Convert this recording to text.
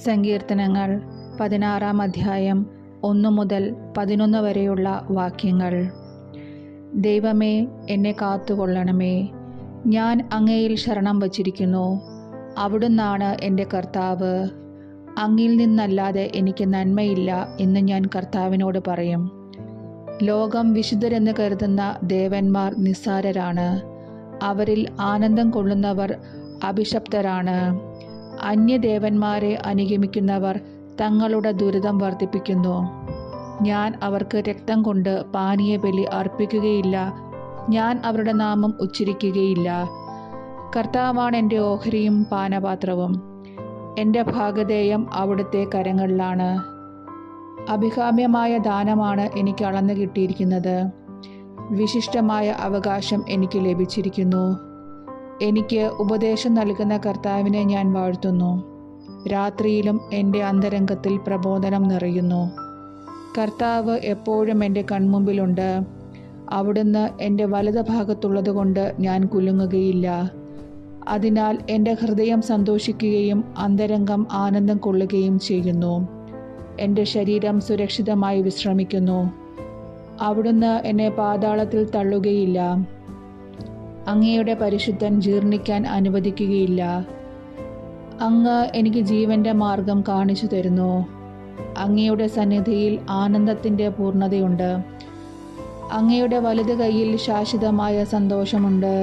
സങ്കീർത്തനങ്ങൾ 16 അധ്യായം 1 മുതൽ 11 വരെയുള്ള വാക്യങ്ങൾ. ദൈവമേ, എന്നെ കാത്തുകൊള്ളണമേ. ഞാൻ അങ്ങയിൽ ശരണം വച്ചിരിക്കുന്നു. അവിടുന്നാണ് എൻ്റെ കർത്താവ്. അങ്ങിൽ നിന്നല്ലാതെ എനിക്ക് നന്മയില്ല എന്ന് ഞാൻ കർത്താവിനോട് പറയും. ലോകം വിശുദ്ധരെന്ന് കരുതുന്ന ദേവന്മാർ നിസ്സാരരാണ്. അവരിൽ ആനന്ദം കൊള്ളുന്നവർ അഭിശപ്തരാണ്. അന്യദേവന്മാരെ അനുഗമിക്കുന്നവർ തങ്ങളുടെ ദുരിതം വർദ്ധിപ്പിക്കുന്നു. ഞാൻ അവർക്ക് രക്തം കൊണ്ട് പാനീയബലി അർപ്പിക്കുകയില്ല. ഞാൻ അവരുടെ നാമം ഉച്ചരിക്കുകയില്ല. കർത്താവാണ് എൻ്റെ ഓഹരിയും പാനപാത്രവും. എൻ്റെ ഭാഗധേയം അവിടുത്തെ കരങ്ങളിലാണ്. അഭികാമ്യമായ ദാനമാണ് എനിക്ക് അളന്നു കിട്ടിയിരിക്കുന്നത്. വിശിഷ്ടമായ അവകാശം എനിക്ക് ലഭിച്ചിരിക്കുന്നു. എനിക്ക് ഉപദേശം നൽകുന്ന കർത്താവിനെ ഞാൻ വാഴ്ത്തുന്നു. രാത്രിയിലും എൻ്റെ അന്തരംഗത്തിൽ പ്രബോധനം നിറയുന്നു. കർത്താവ് എപ്പോഴും എൻ്റെ കൺമുമ്പിലുണ്ട്. അവിടുന്ന് എൻ്റെ വലത് ഭാഗത്തുള്ളതുകൊണ്ട് ഞാൻ കുലുങ്ങുകയില്ല. അതിനാൽ എൻ്റെ ഹൃദയം സന്തോഷിക്കുകയും അന്തരംഗം ആനന്ദം കൊള്ളുകയും ചെയ്യുന്നു. എൻ്റെ ശരീരം സുരക്ഷിതമായി വിശ്രമിക്കുന്നു. അവിടുന്ന് എന്നെ പാതാളത്തിൽ തള്ളുകയില്ല. അങ്ങയുടെ പരിശുദ്ധൻ ജീർണിക്കാൻ അനുവദിക്കുകയില്ല. അങ്ങ് എനിക്ക് ജീവൻ്റെ മാർഗം കാണിച്ചു തരുന്നു. അങ്ങയുടെ സന്നിധിയിൽ ആനന്ദത്തിൻ്റെ പൂർണ്ണതയുണ്ട്. അങ്ങയുടെ വലത് കൈയിൽ ശാശ്വതമായ സന്തോഷമുണ്ട്.